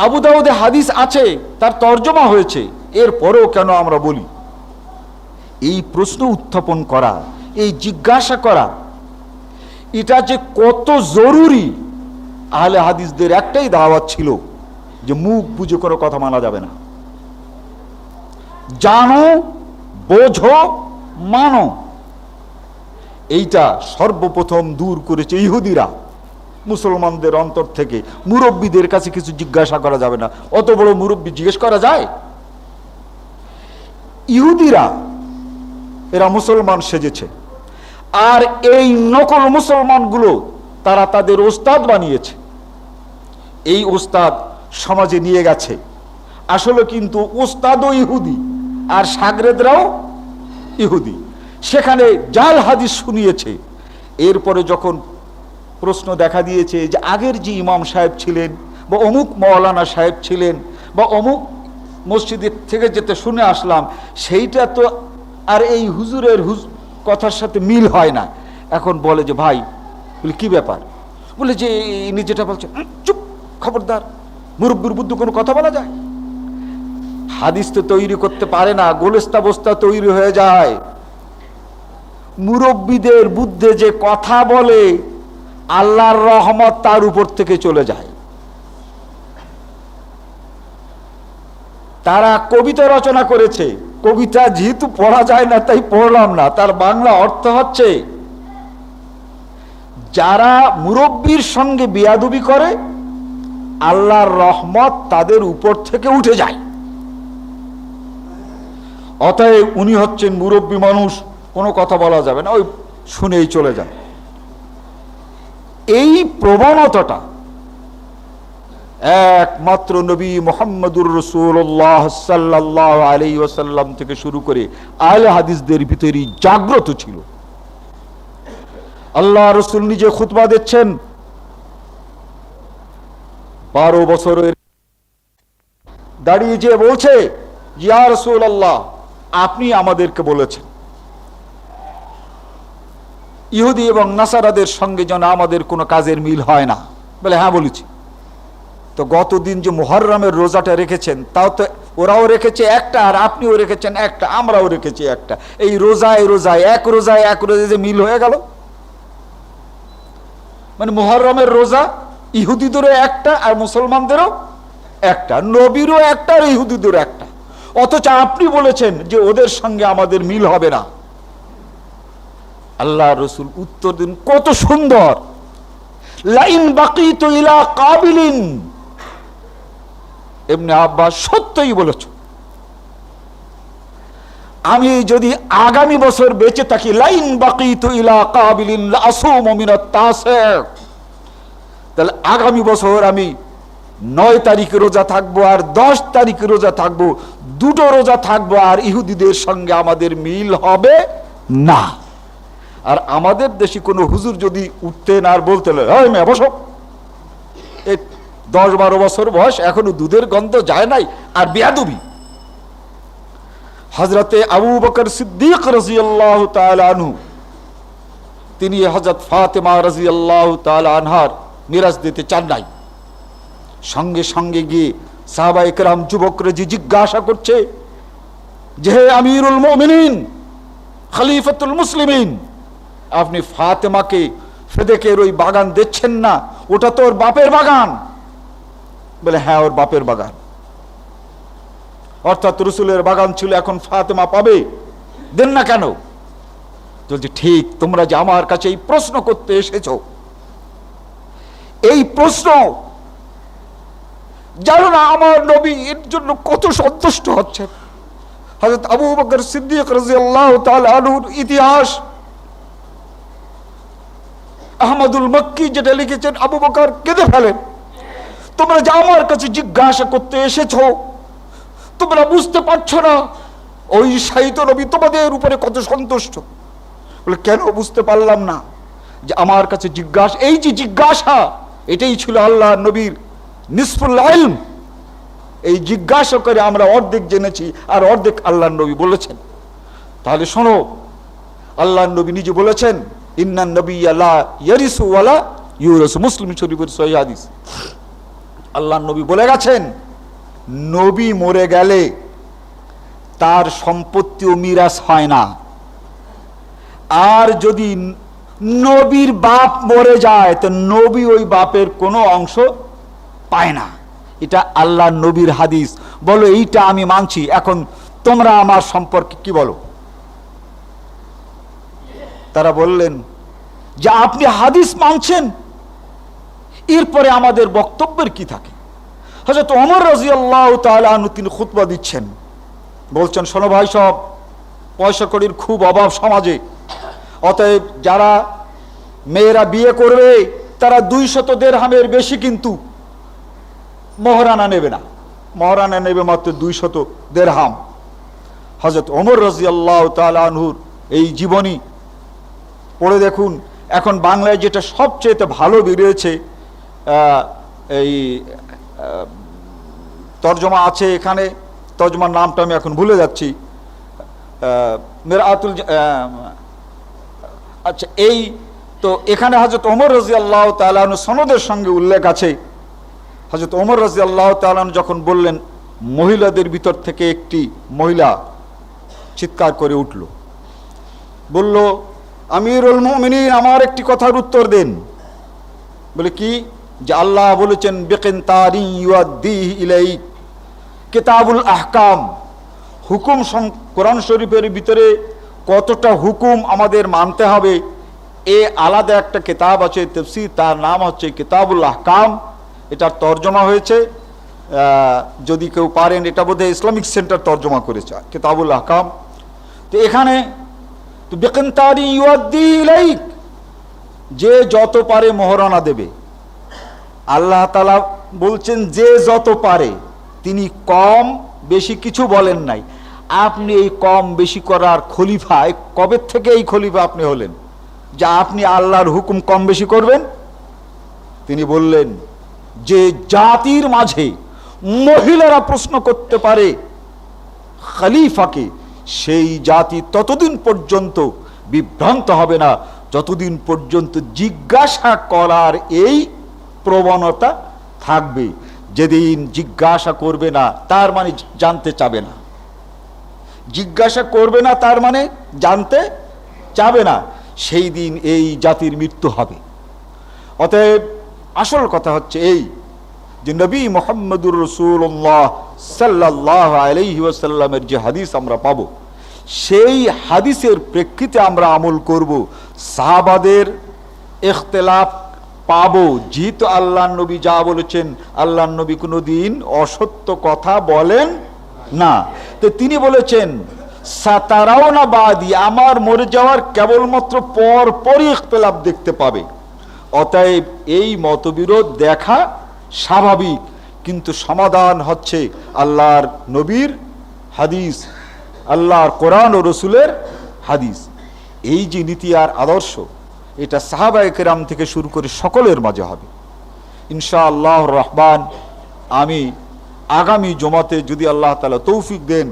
আবু দাউদে হাদিস আছে, তার তর্জমা হয়েছে, এরপরেও কেন আমরা বলি? এই প্রশ্ন উত্থাপন করা, এই জিজ্ঞাসা করা, এটা যে কত জরুরি। আহলে হাদিসদের একটাই দাওয়াত ছিল যে মুখ বুঝে কোনো কথা মানা যাবে না, জানো, বোঝো, মানো। এইটা সর্বপ্রথম দূর করেছে ইহুদিরা মুসলমানদের অন্তর থেকে। মুরব্বীদের কাছে কিছু জিজ্ঞাসা করা যাবে না, অত বড় মুরব্বী জিজ্ঞেস করা যায়? ইহুদিরা এরা মুসলমান সেজেছে, আর এই নকল মুসলমানগুলো তারা তাদের ওস্তাদ বানিয়েছে। এই ওস্তাদ সমাজে নিয়ে গেছে। আসলে কিন্তু ওস্তাদও ইহুদি আর শাগরেদরাও ইহুদি। সেখানে জাল হাদিস শুনিয়েছে। এরপরে যখন প্রশ্ন দেখা দিয়েছে যে আগের যে ইমাম সাহেব ছিলেন, বা অমুক মৌলানা সাহেব ছিলেন, বা অমুক মসজিদের থেকে যেতে শুনে আসলাম, সেইটা তো আর এই হুজুরের কথার সাথে মিল হয় না। এখন বলে যে ভাই, বলে কি ব্যাপার? বলে যে ইনি যেটা বলছেন, চুপ, খবরদার, মুরব্বির বুদ্ধি কোনো কথা বলা যায়? হাদিস তো তৈরি করতে পারে না, গোলেস্তা বস্তা তৈরি হয়ে যায়। মুরব্বিদের বুদ্ধে যে কথা বলে, আল্লাহর রহমত তার উপর থেকে চলে যায়। তারা কবিতা রচনা করেছে, কবিতা যেহেতু পড়া যায় না তাই পড়লাম না। তার বাংলা অর্থ হচ্ছে, যারা মুরব্বির সঙ্গে বেয়াদবি করে, আল্লাহর রহমত তাদের উপর থেকে উঠে যায়। অতএব উনি হচ্ছেন মুরব্বী মানুষ, কোনো কথা বলা যাবে না, ওই শুনেই চলে যায়। এই প্রবণতাটা একমাত্র নবী মুহাম্মদুর রাসূলুল্লাহ সাল্লাল্লাহু আলাইহি ওয়াসাল্লাম থেকে শুরু করে আহলে হাদিসদের ভিতরেই জাগ্রত ছিল। আল্লাহ রাসূল নিজে খুতবা দিচ্ছেন, 12 বছরের দাঁড়িয়ে যে বলছে, ইয়া রাসূলুল্লাহ, আপনি আমাদেরকে বলেছেন ইহুদি এবং নাসারাদের সঙ্গে যেন আমাদের কোনো কাজের মিল হয় না। বলে হ্যাঁ বলেছি। তো গতদিন যে মুহররমের রোজাটা রেখেছেন, তাও তো ওরাও রেখেছে একটা, আর আপনিও রেখেছেন একটা, আমরাও রেখেছি একটা। এই রোজায় এক রোজায় যে মিল হয়ে গেল। মানে মুহররমের রোজা ইহুদিদেরও একটা আর মুসলমানদেরও একটা, নবীরও একটা আর ইহুদিদেরও একটা। অথচ আপনি বলেছেন যে ওদের সঙ্গে আমাদের মিল হবে না। আল্লাহ রসুল উত্তর দিন কত সুন্দর, লাইন বাকিতু ইলা কাবিলিন। ইবনে আব্বাস সত্যই বলেছ, আমি যদি আগামী বছর বেঁচে থাকি, লাইন বাকিতু ইলা কাবিলিন লা আসুমু মিনাত তাসিক, তাহলে আগামী বছর আমি 9 তারিখে রোজা থাকবো আর 10 তারিখে রোজা থাকবো, দুটো রোজা থাকবো, আর ইহুদিদের সঙ্গে আমাদের মিল হবে না। আর আমাদের দেশে কোনো হুজুর যদি উঠতেন আর বলতেন, এই মেয়ে বসো, এই 10-12 বছর বয়স, এখনো দুধের গন্ধ যায় নাই, আর বেয়াদবি। হযরতে আবু বকর সিদ্দিক রাদিয়াল্লাহু তাআলা আনহু, তিনি হযরত ফাতেমা রাদিয়াল্লাহু তাআলা আনহার মিরাজ দিতে চান নাই। সঙ্গে সঙ্গে গিয়ে সাহাবায়ে কেরাম যুবকরা যে জিজ্ঞাসা করছে যে, হে আমিরুল মুমিনিন, খলিফাতুল মুসলিমিন, আপনি ফাতেমাকে ফেদেকের ওই বাগান দিচ্ছেন না? ওটা তো ওর বাপের বাগান। বলে হ্যাঁ, ওর বাপের বাগান। অর্থাৎ রসুলের বাগান ছিল, এখন ফাতেমা পাবে, দেন না কেন? বলছে ঠিক, তোমরা যে আমার কাছে এই প্রশ্ন করতে এসেছো, এই প্রশ্ন জানো না আমার নবী এর জন্য কত সন্তুষ্ট হচ্ছেন। হযরত আবু বকর সিদ্দিক রাদিয়াল্লাহু তাআলা আনহুর ইতিহাস আহমদুল মক্কি যেটা লিখেছেন, আবু বকর কেঁদে ফেলেন, তোমরা যে আমার কাছে জিজ্ঞাসা করতে এসেছো, তোমরা বুঝতে পারছো না ওই শাহিদ নবী তোমাদের উপরে কত সন্তুষ্ট। বলে কেন বুঝতে পারলাম না? যে আমার কাছে জিজ্ঞাসা, এই যে জিজ্ঞাসা, এটাই ছিল আল্লাহ নবীর নিসফুল ইলম। এই জিজ্ঞাসা করে আমরা অর্ধেক জেনেছি, আর অর্ধেক আল্লাহ নবী বলেছেন। তাহলে শোনো, আল্লাহ নবী নিজে বলেছেন, ইন্নান নবিয়্যা লা ইয়ারিসু ওয়ালা ইউরাসু, মুসলিম শরীফের সহিহ হাদিস। আল্লাহ নবী বলে গেছেন, নবী মরে গেলে তার সম্পত্তি ও মিরাস হয় না, আর যদি নবীর বাপ মরে যায় তো নবী ওই বাপের কোনো অংশ পায় না। এটা আল্লাহ নবীর হাদিস। বলো এইটা আমি মানছি, এখন তোমরা আমার সম্পর্কে কি বলো? তারা বললেন যে আপনি হাদিস মানছেন, এরপরে আমাদের বক্তব্যের কি থাকে? হযরত ওমর রাদিয়াল্লাহু তাআলা আনহু তিনি খুতবা দিচ্ছেন, বলছেন শোনো ভাই সব, পয়সা কড়ির খুব অভাব সমাজে, অতএব যারা মেয়েরা বিয়ে করবে তারা 200 দিরহামের বেশি কিন্তু মহরানা নেবে না, মহরানা নেবে মাত্র 200 দিরহাম। হযরত ওমর রাদিয়াল্লাহু তাআলা আনহুর এই জীবনী পড়ে দেখুন। এখন বাংলায় যেটা সবচেয়ে ভালো বেরিয়েছে, এই তর্জমা আছে, এখানে তর্জমার নামটা আমি এখন ভুলে যাচ্ছি, মিরআতুল, আচ্ছা এই তো এখানে হযরত ওমর রাদিয়াল্লাহু তাআলা আনহু সনদের সঙ্গে উল্লেখ আছে। হযরত ওমর রাদিয়াল্লাহু তাআলা আনহু যখন বললেন, মহিলাদের ভিতর থেকে একটি মহিলা চিৎকার করে উঠল, বলল, আমিরুল মুমিনিন আমার একটি কথার উত্তর দেন। বলে কি? যে আল্লাহ বলেছেন বিকিনতারি ইউআদ্দিহি ইলাইক, কিতাবুল আহকাম, হুকুম, কোরআন শরীফের ভিতরে কতটা হুকুম আমাদের মানতে হবে, এ আলাদা একটা কিতাব আছে তাফসীর, তার নাম হচ্ছে কিতাবুল আহকাম। এটার তর্জমা হয়েছে, যদি কেউ পারেন, এটা বোধহয় ইসলামিক সেন্টার তর্জমা করেছে কিতাবুল আহকাম। তো এখানে তো বিকিনতারি ইউআদ্দিহি ইলাইক, যে যত পারে মহরানা দেবে। আল্লাহ তাআলা বলছেন যে যত পারে, তিনি কম বেশি কিছু বলেন নাই। আপনি এই কম বেশি করার খলিফা, কবে থেকে এই খলিফা আপনি হলেন যে আপনি আল্লাহর হুকুম কম বেশি করবেন? তিনি বললেন যে জাতির মাঝে মহিলারা প্রশ্ন করতে পারে খলিফাকে, সেই জাতি ততদিন পর্যন্ত বিভ্রান্ত হবে না যতদিন পর্যন্ত জিজ্ঞাসা করার এই প্রবণতা থাকবে। যেদিন জিজ্ঞাসা করবে না তার মানে জানতে চাবে না, জিজ্ঞাসা করবে না তার মানে জানতে চাবে না, সেই দিন এই জাতির মৃত্যু হবে। অতএব আসল কথা হচ্ছে এই যে নবী মুহাম্মদুর রাসূলুল্লাহ সাল্লাল্লাহু আলাইহি ওয়াসাল্লামের যে হাদিস আমরা পাবো, সেই হাদিসের প্রেক্ষিতে আমরা আমল করব। সাহাবাদের ইখতিলাফ পাবো, যেহেতু আল্লাহ নবী যা বলেছেন, আল্লাহ নবী কোনোদিন অসত্য কথা বলেন না। তো তিনি বলেছেন সাতারাওনা বাদি, আমার মরে যাওয়ার কেবলমাত্র পরপরই ইখতিলাফ দেখতে পাবে। অতএব এই মতবিরোধ দেখা স্বাভাবিক, কিন্তু সমাধান হচ্ছে আল্লাহর নবীর হাদিস, আল্লাহর কোরআন ও রসুলের হাদিস। এই যে নীতি আর আদর্শ, এটা সাহাবায়ে কেরাম থেকে শুরু করে সকলের মাঝে হবে ইনশাআল্লাহ রহমান। আমি আগামী জমাতে যদি আল্লাহ তাআলা তৌফিক দেন,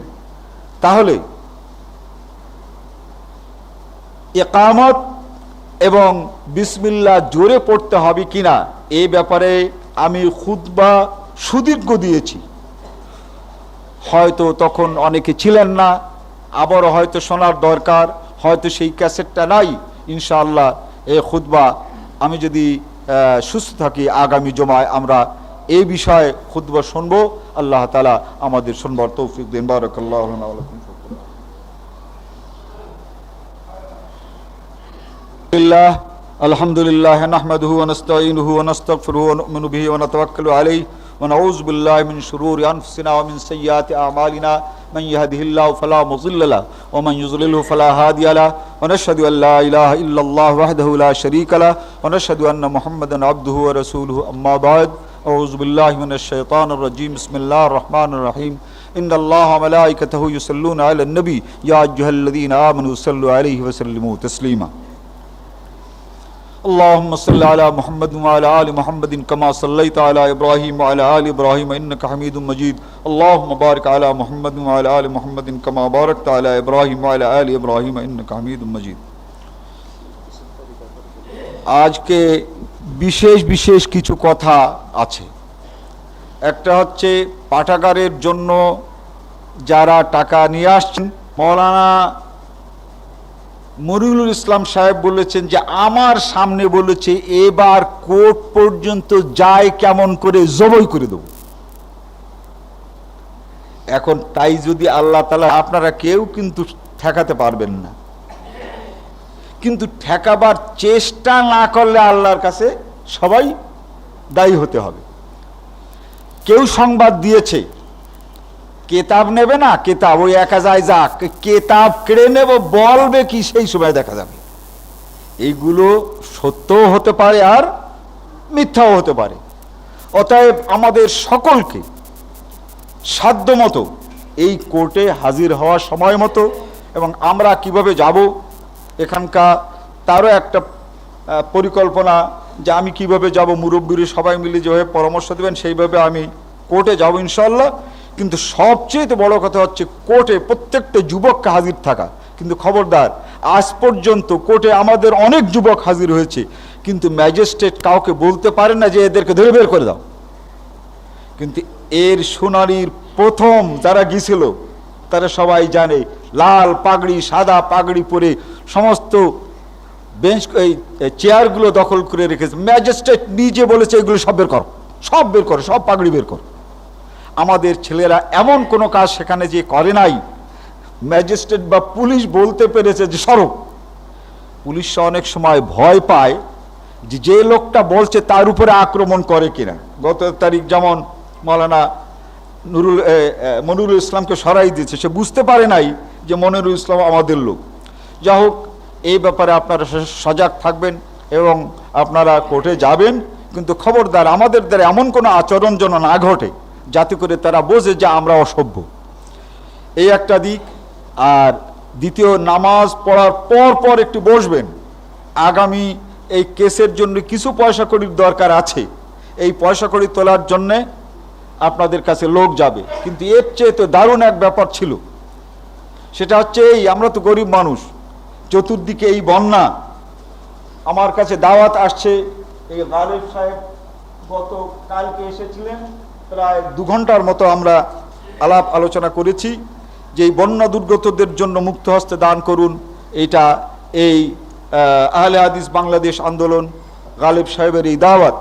তাহলে ইকামত এবং বিসমিল্লাহ জোরে পড়তে হবে কিনা এই ব্যাপারে আমি খুতবা সুদীর্ঘ দিয়েছি। হয়তো তখন অনেকে ছিলেন না, আবারও হয়তো শোনার দরকার, হয়তো সেই ক্যাসেটটা নাই। ইনশাআল্লাহ এই খুতবা আমি যদি সুস্থ থাকি, আগামী জমায় আমরা এই বিষয়ে খুতবা শুনবো। আল্লাহ তাআলা আমাদের শুনবার তৌফিক দেন। বারাকাল্লাহু লানা ওয়া লাকুম। আলহামদুলিল্লাহ নাহমাদুহু ওয়া নাস্তাঈনুহু ওয়া নাস্তাগফিরুহু ওয়া নু'মিনু বিহি ওয়া নাতাওয়াক্কালু আলাইহি ওয়া নাউযু বিল্লাহি মিন শুরুরি আনফুসিনা ওয়া মিন সাইয়্যাতি আ'মালিনা মান ইয়াহদিহিল্লাহু ফালা মুযিল্লা লাহু ওয়া মান ইউযলিলহু ফালা হাদিয়া লাহু ওয়া নাশহাদু আল লা ইলাহা ইল্লাল্লাহু ওয়াহদাহু লা শারীকা লাহু ওয়া নাশহাদু আন্না মুহাম্মাদান আবদুহু ওয়া রাসূলুহু আম্মা বা'দ। আউযু বিল্লাহি মিনাশ শাইতানির রাজীম। বিসমিল্লাহির রহমানির রহিম। ইন্নাল্লাহা ওয়া মালাইকাতাহু ইউসাল্লুনা আলান নবী ইয়া আইয়ুহাল্লাযীনা আমানু সাল্লু আলাইহি ওয়া সাল্লিমু তাসলিমা। اللهم صل على محمد وعلى آل محمد كما صليت على إبراهيم وعلى آل إبراهيم إنك حميد مجيد. اللهم بارك على محمد وعلى آل محمد كما باركت على إبراهيم وعلى آل إبراهيم إنك حميد مجيد. আজকে বিশেষ বিশেষ কিছু কথা আছে। একটা হচ্ছে পাঠাগারের জন্য যারা টাকা নিয়ে আসছেন, মৌলানা মনিরুল ইসলাম সাহেব বলেছেন যে আমার সামনে বলেছে এবার কোর্ট পর্যন্ত যায় কেমন করে জবাই করে দেব। এখন তাই যদি আল্লাহ তাআলা, আপনারা কেউ কিন্তু ঠেকাতে পারবেন না, কিন্তু ঠেকাবার চেষ্টা না করলে আল্লাহর কাছে সবাই দায়ী হতে হবে। কেউ সংবাদ দিয়েছে কেতাব নেবে না, কেতাব ওই একা যায় যাক, কেতাব কেড়ে নেব বলবে কি সেই সময় দেখা যাবে। এইগুলো সত্যও হতে পারে আর মিথ্যাও হতে পারে। অতএব আমাদের সকলকে সাধ্যমতো এই কোর্টে হাজির হওয়ার সময় মতো, এবং আমরা কিভাবে যাব এখানকার তারও একটা পরিকল্পনা, যে আমি কিভাবে যাব, মুরব্বীরা সবাই মিলে যেভাবে পরামর্শ দেবেন সেইভাবে আমি কোর্টে যাব ইনশাআল্লাহ। কিন্তু সবচেয়ে বড় কথা হচ্ছে কোর্টে প্রত্যেকটা যুবককে হাজির থাকা। কিন্তু খবরদার, আজ পর্যন্ত কোর্টে আমাদের অনেক যুবক হাজির হয়েছে, কিন্তু ম্যাজিস্ট্রেট কাউকে বলতে পারে না যে এদেরকে ধরে বের করে দাও। কিন্তু এর শুনানির প্রথম যারা গিয়েছিল তারা সবাই জানে, লাল পাগড়ি সাদা পাগড়ি পরে সমস্ত বেঞ্চ এই চেয়ারগুলো দখল করে রেখেছে। ম্যাজিস্ট্রেট নিজে বলেছে এগুলো সব বের করো, সব বের করো, সব পাগড়ি বের করো। আমাদের ছেলেরা এমন কোনো কাজ সেখানে যে করে নাই, ম্যাজিস্ট্রেট বা পুলিশ বলতে পেরেছে যে সরো। পুলিশ অনেক সময় ভয় পায় যে যে লোকটা বলছে তার উপরে আক্রমণ করে কিনা। গত তারিখ যেমন মৌলানা মনিরুল ইসলামকে সরাই দিয়েছে, সে বুঝতে পারে নাই যে মনিরুল ইসলাম আমাদের লোক। যা হোক, এই ব্যাপারে আপনারা সজাগ থাকবেন এবং আপনারা কোর্টে যাবেন, কিন্তু খবরদার আমাদের দ্বারা এমন কোনো আচরণ যেন না ঘটে যাতে করে তারা বোঝে যে আমরা অসভ্য। এই একটা দিক। আর দ্বিতীয়, নামাজ পড়ার পর পর একটু বসবেন। আগামী এই কেসের জন্য কিছু পয়সা কড়ির দরকার আছে, এই পয়সা কড়ি তোলার জন্যে আপনাদের কাছে লোক যাবে। কিন্তু এর চেয়ে তো দারুণ এক ব্যাপার ছিল, সেটা হচ্ছে এই, আমরা তো গরিব মানুষ, চতুর্দিকে এই বন্যা। আমার কাছে দাওয়াত আসছে, এই গালেব সাহেব গত কালকে এসেছিলেন, প্রায় 2 ঘন্টার মতো আমরা আলাপ আলোচনা করেছি যে এই বন্যা দুর্গতদের জন্য মুক্ত হস্তে দান করুন। এইটা এই আহলে হাদিস বাংলাদেশ আন্দোলন, গালেব সাহেবের এই দাওয়াত।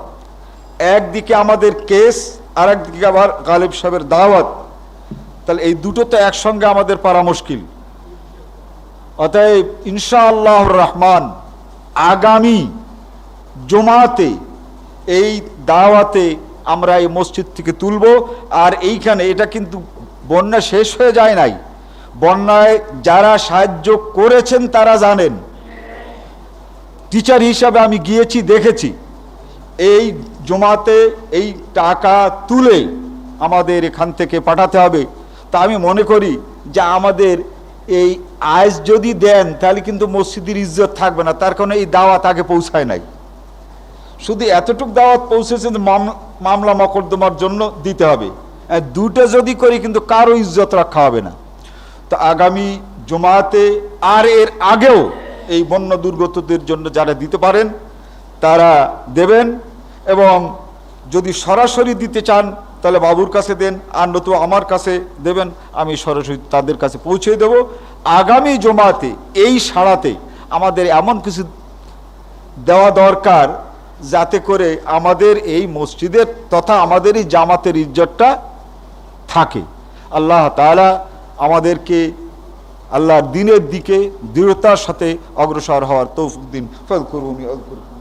একদিকে আমাদের কেস, আর একদিকে আবার গালেব সাহেবের দাওয়াত, তাহলে এই দুটো তো একসঙ্গে আমাদের পারা মুশকিল। অতএব ইনশাআল্লাহ রহমান আগামী জুমাতে এই দাওয়াতে আমরা এই মসজিদ থেকে তুলব। আর এইখানে এটা কিন্তু বন্যা শেষ হয়ে যায় নাই, বন্যায় যারা সাহায্য করেছেন তারা জানেন। টিচার হিসাবে আমি গিয়েছি, দেখেছি। এই জমাতে এই টাকা তুলে আমাদের এখান থেকে পাঠাতে হবে। তা আমি মনে করি যে আমাদের এই আজ যদি দেন তাহলে কিন্তু মসজিদের ইজ্জত থাকবে না, তার কারণে এই দাওয়াত আগে পৌঁছায় নাই। শুধু এতটুক দাওয়াত পৌঁছেছে মামলা মকদ্দমার জন্য দিতে হবে। দুটো যদি করি কিন্তু কারো ইজ্জত রক্ষা হবে না। তো আগামী জমাতে আর এর আগেও এই বন্য দুর্গতদের জন্য যারা দিতে পারেন তারা দেবেন, এবং যদি সরাসরি দিতে চান তাহলে বাবুর কাছে দেন, আর নতু আমার কাছে দেবেন, আমি সরাসরি তাদের কাছে পৌঁছে দেব। আগামী জমাতে এই সাড়াতে আমাদের এমন কিছু দেওয়া দরকার যাতে করে আমাদের এই মসজিদের তথা আমাদের এই জামাতের ইজ্জতটা থাকে। আল্লাহ তাআলা আমাদেরকে আল্লাহর দ্বীনের দিকে দৃঢ়তার সাথে অগ্রসর হওয়ার তৌফিক দিন। ফাযকুরুনি আযকুরকুম।